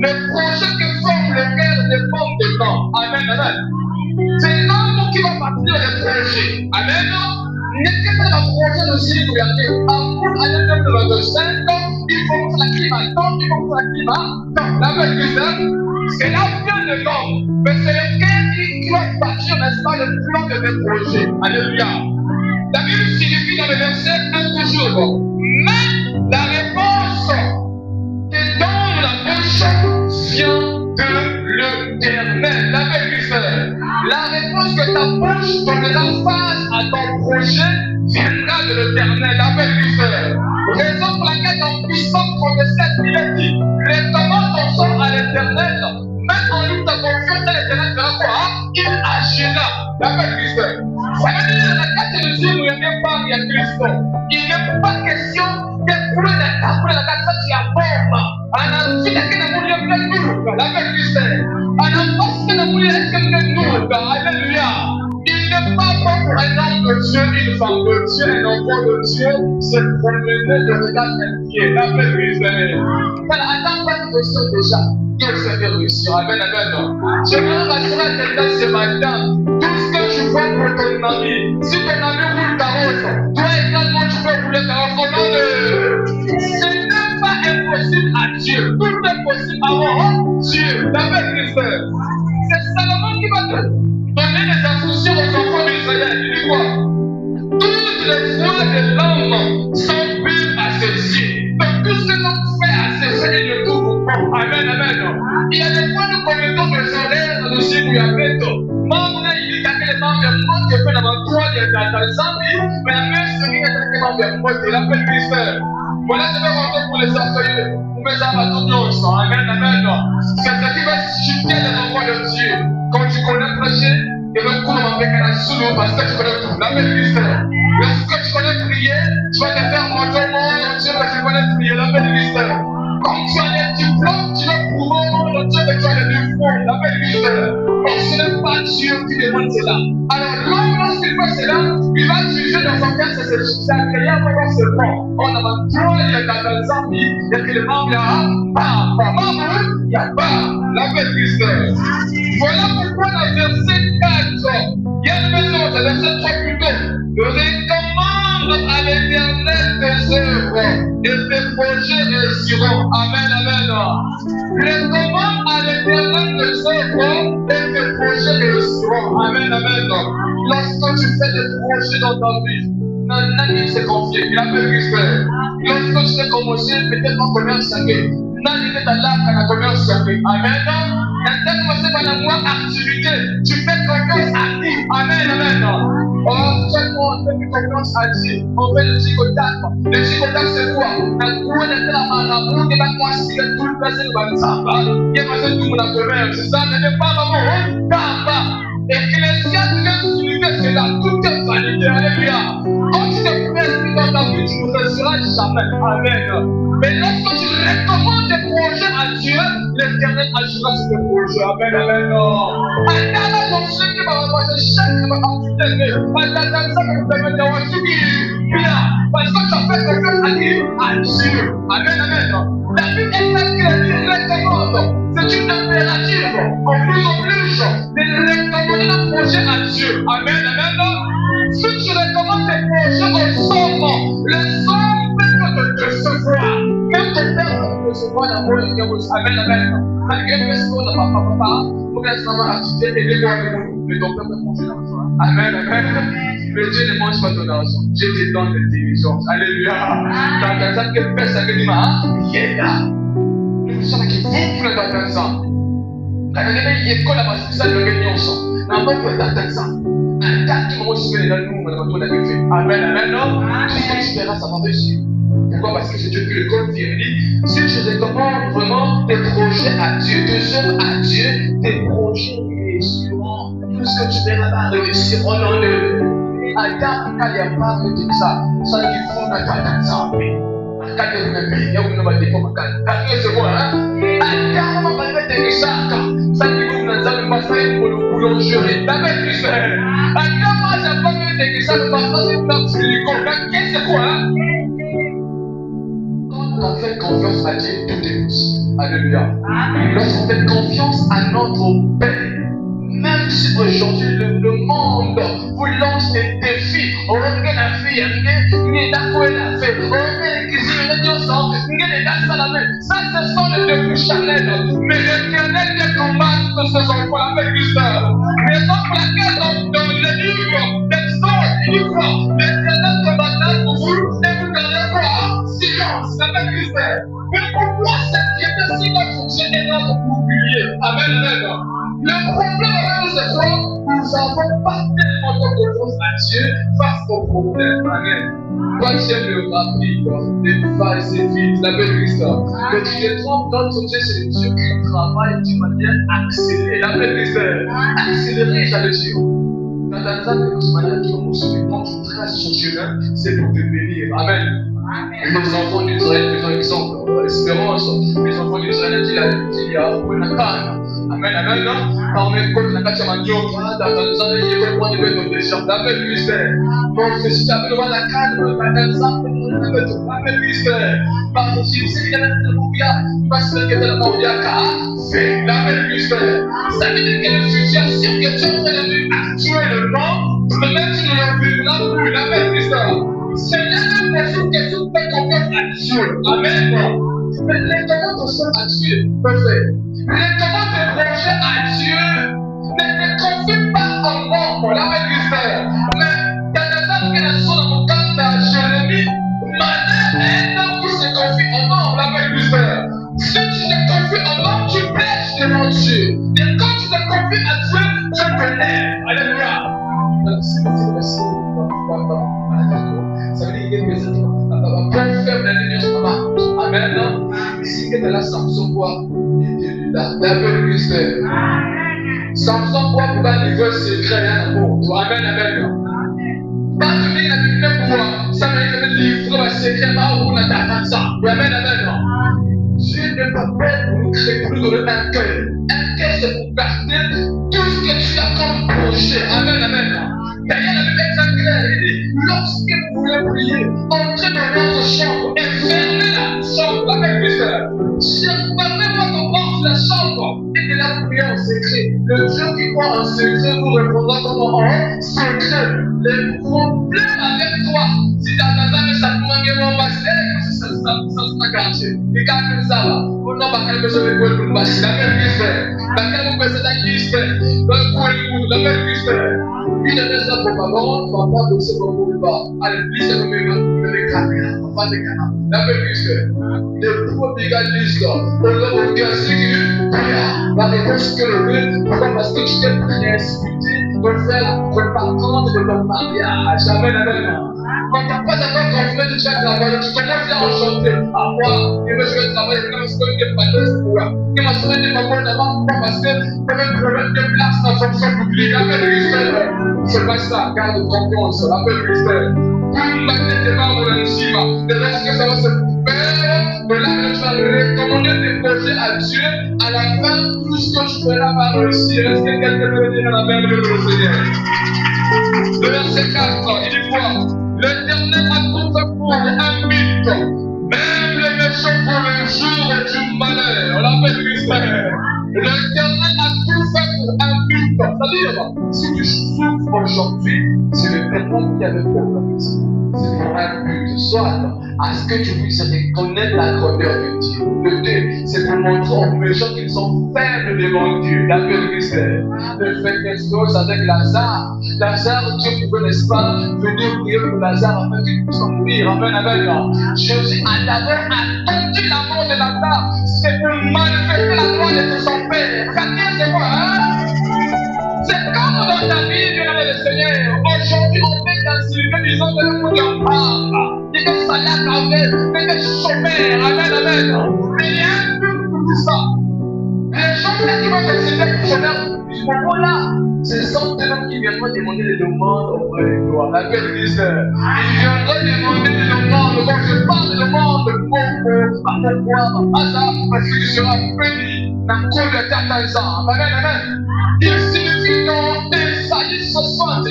Le projet que forme le cœur dépend de l'homme. Amen, amen. C'est l'homme qui va partir le projet. Amen. N'est-ce pas le projet aussi gouverné? Amour à l'homme de notre 5 ans, il faut que la climat, il faut que la climat. Non, la vérité, c'est l'avenir de l'homme. Mais c'est le cœur qui va partir, n'est-ce pas, le plan de mes projets. Alléluia. La Bible signifie dans le verset 1 toujours. Mais la réponse que donne la bouche vient de l'Éternel. La vérité. La réponse que ta bouche donnera face à ton projet viendra de l'Éternel. La vérité. Raison pour laquelle dans Puissance 37, il est dit, recommande ton sort à l'Éternel. Mets en lui ta confiance à l'Éternel fera quoi? Il agira. La vérité. Ça veut dire la carte de Dieu ne vient pas à Christ. Il n'est pas question d'éprouver la carte de la carte qui a bombe. On a dit que nous voulions la vérité. On a pensé que nous voulions alléluia. Il n'est pas bon pour un homme de Dieu, une femme de Dieu, un enfant de Dieu, se promener de regard inquiet. La vérité. Voilà, attends pas de question déjà. Dieu se fait réussir. Amen, amen. J'aimerais rassurer quelqu'un ce matin. Tout ce que tu vois pour ton ami, si ton ami roule ta rose, toi également tu peux rouler ta rose. Ce n'est pas impossible à Dieu. Tout est possible avant Dieu. La vérité. C'est Salomon qui va te donner les instructions aux enfants d'Israël. Il dit quoi? Toutes les voies de l'homme sont pures à ses yeux. Donc tout ce que l'homme fait à ses yeux, il ne trouve pas. Amen, amen. Il y a des fois nous commettons des erreurs dans le ciel où il y a métaux. Maman, il dit que les membres de moi qui fait dans ma croix, il y a dans Zambie, mais la même série est avec les membres de moi, il appelle Christ. Voilà, je vais rentrer pour les orphelins, pour mes âmes à tout le monde. Amen, amen. C'est ce qui va susciter les enfants de Dieu. Quand tu connais prêcher, et le coup, on va faire un sous parce que tu connais tout. L'appel Christ. Lorsque tu connais prier, tu vas te faire monter au monde, Dieu, que tu connais prier. L'appel Christ. Comme tu as les diplômes, tu vas prouver au monde Dieu que tu as les diplômes. L'appel Christ. Donc ce n'est pas Dieu qui demande cela. Alors l'homme, lorsqu'il fait cela, il va juger dans son cœur, c'est agréable voir ce point. On a trois, il y a dans le Zambie, il y a que le membre, il y a pas. L'appel Christ. Voilà pourquoi dans le verset 4, il y a une maison, c'est le verset 3 plutôt. Recommande à l'Éternel tes œuvres et tes projets réussiront. Amen, amen. Recommande à l'Éternel tes œuvres et tes projets réussiront. Amen, amen. Lorsque tu fais des projets dans ta vie, Nani s'est confié, il a fait respect. Lorsque tu t'es commencé, peut-être en commerce sacré, Nani est à l'arc à la commerce sacré. Amen. Quand tu as commencé par la moindre activité, tu fais confiance à qui? Amen, amen. Oh, seulement on fait plus confiance à Dieu. On fait le psychotape. Le psychotape, c'est quoi? Un coup, on était la marabout, il va considérer tout le passé de Bansamba. Il va passer tout le monde à commerce. C'est ça, ce n'est pas maman. Kamba. Ecclésiaste, c'est là, tout est validé. Alléluia. Quand tu te presses dans ta vie, tu ne réussiras jamais. Amen. Mais lorsque tu recommandes des projets à Dieu, l'Éternel agira sur tes projets. Amen, amen. Attends, ton chien qui va avoir chaque activité. Attends, ça va te permettre d'avoir tout bien. Parce que tu as fait confiance à Dieu. Amen, amen. La Bible est là qui recommande. C'est une impérative. En plus, de recommander un projet à Dieu. Amen, amen. Si tu recommandes tes projets au somme, le somme peut te recevoir. Même ton père peut te recevoir d'amour et de amen, amen. Malgré que ce qu'on n'a pas, pour que ça va activer et les lois du monde, mais ton père peut manger l'argent. Amen, amen. Mais Dieu ne mange pas ton argent. Dieu te donne l'intelligence. Alléluia. Dans ta tête, quelle personne qui dit, il est là. Nous sommes qui vivent dans ta sang. Quand on est école, ça ne veut rien ensemble. On va faire ça. Un tas qui m'a reçu les nous, on a fait. Amen, amen, non? Tu verras, ça va réussir. Pourquoi? Parce que c'est Dieu qui le confirme. Si tu recommandes vraiment tes projets à Dieu, tes œuvres à Dieu, tes projets réussiront. Tout ce que tu verras va réussir au nom de Adam, quand il n'y a pas de ça, ça qui font la catastrophe. Quand il y a un il y a une nouvelle défense. Quand il y a ce mot, Adam, on va mettre des sacs. Ça qui vous n'a jamais passé pour le boulangerie. D'après Christ, Adam, moi, j'ai pas mis des sacs parce que c'est un silicone. Qu'est-ce que c'est quoi? Quand on fait confiance à Dieu, tout est possible. Alléluia. Lorsqu'on fait confiance à notre Père, même si aujourd'hui le monde vous lance des défis, on regarde la fille, on regarde la fille, on regarde ça, ce sont les défis charnels. Mais l'Éternel des combats de ses enfants, avec Christophe. Raison pour laquelle dans le livre d'Exode, il dit quoi? L'Éternel combattra pour vous et vous garderez quoi? Silence, avec Christophe. Mais pourquoi cette piété si va fonctionner dans notre bouclier? Amen, amen. Le problème, c'est quoi? Nous n'avons pas tellement de confiance à Dieu face aux problèmes. Amen. Quand j'aime le rapide, les failles, c'est vite, la belle histoire. Mais tu te trompes, notre Dieu, c'est le Dieu qui travaille d'une manière accélérée. La belle histoire. Accélérée, j'allais dire. Dans la salle de Ousmane, qui ont suivi, quand tu traces son chemin, c'est pour te bénir. Amen. Les enfants d'Israël, faisons exemple. Espérance, les enfants d'Israël, il y a un calme. Amen, amen, non? Par mes côtes, la cache à ma dion, dans les années, il y a un peu de gens, la belle mystère. Donc, si tu as besoin de calme, la belle mystère. Parce que si tu as un bouillard, parce que tu as un bouillard, c'est la belle mystère. Ça veut dire que la situation que tu es en train de vivre actuellement, peut-être tu ne l'as vu là plus, la belle mystère. C'est la même personne que tu fais confiance à Dieu. Amen. Mais les commandes sont à Dieu. Parfait. Les commandes de projet à Dieu ne confient pas en moi. La même mystère. Mais dans les temps que la chose dans mon camp de Jérémie, maintenant, un homme qui se confie en moi. La même mystère. Si tu te confies en moi, tu pêches devant Dieu. Et quand tu te confies à Dieu, tu te lèves. Alléluia. Si vous êtes ça veut dire que c'est un peu faible la lumière. Amen. Ici, que de la Samson quoi? La belle mystère. Samson quoi pour un niveau secret à l'amour. Amen, amen. Pas de mille à Bible pour ça m'a été livré un secret où on a tardé ça. Amen, amen. Dieu n'est pas prêt pour nous créer pour nous donner un cœur. Un cœur, c'est pour garder tout ce que tu as comme projet. Amen, amen. D'ailleurs, la Bible est très claire. Il dit, lorsque vous voulez prier, entrez dans votre chambre et fermez la chambre avec mystère. Fermez votre porte de la chambre et de la prière en secret. Le Dieu qui croit en secret vous répondra comme en secret. Les problèmes avec toi, si tu as besoin de ça, tu m'as ça sera garanti. Et quand tu ça va, on n'a pas quelque chose de quoi pour nous passer. La même mystère. La même personne qui se fait. La même mystère. Il a ça pour ma mort, ma part de ce qu'on ne peut pas. Allez, plus c'est comme une caméra, on va des canards. La même mystère. Les premiers gars de l'histoire, on leur regarde ce qu'il la réponse que le veut, pourquoi? Parce que tu t'es précipité de faire le parcours de ton mariage. Jamais la même. Quand tu n'as pas encore confirmé que tu vas travailler, tu commences à enchanter. À moi, je vais travailler, je vais me faire des pour moi. Je vais me faire des papons d'avant, parce que tu as un problème de place dans fonction publique. La même mystère. C'est pas ça, garde confiance, la même mystère. Tout magnétiquement, mon ami, et lorsque ça va se faire, de là, tu vas recommander tes projets à Dieu. À la fin, tout ce que tu feras va réussir. Est-ce que quelqu'un peut dire la même chose au Seigneur? Le verset 4, il dit quoi? L'Éternel a tout fait pour un mythe, même les méchants pour le jour du malheur. La même mystère. L'Éternel a tout fait pour un but. C'est-à-dire, si tu souffres aujourd'hui, c'est l'Éternel qui avait fait la musique. C'est pour un but. Soit à ce que tu puisses reconnaître la grandeur de Dieu. Le deux, c'est pour montrer aux méchants qu'ils sont faibles devant Dieu. La belle mystère. Le fait quelque chose avec Lazare. Lazare, Dieu pouvait, n'est-ce pas, venir prier pour Lazare afin qu'il puisse mourir. Amen, amen. Jésus a d'abord attendu la mort de Lazare. C'est pour manifester la gloire de son Père. C'est quoi, hein? C'est comme dans ta vie, bien-aimé le Seigneur. Aujourd'hui, on fait d'insulter, disons que le monde en parle. Il est salaire avec, il est chômeur. Amen, amen. Mais il y a un but pour tout ça. Les gens qui vont considérer chômeur, ce moment-là, ce sont des gens qui viendront demander des demandes auprès de toi. La belle mystère. Ils viendront demander des demandes. Quand je parle de demandes, pourquoi, parce que tu seras béni dans le de ta maison. Amen, amen. Il suffit dans Esaïe 60,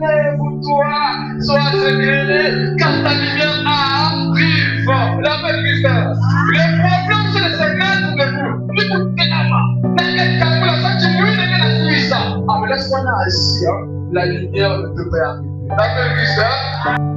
lève-toi, sois éclairé, car ta lumière arrive. La belle Christelle. Le problème, c'est le secret de vous. L'écoutez là-bas. N'inquiète pas, pour la fête, tu mouilles, n'inquiète pas. Ah, mais laisse-moi là, ici, la lumière ne peut pas arriver. La belle Christelle.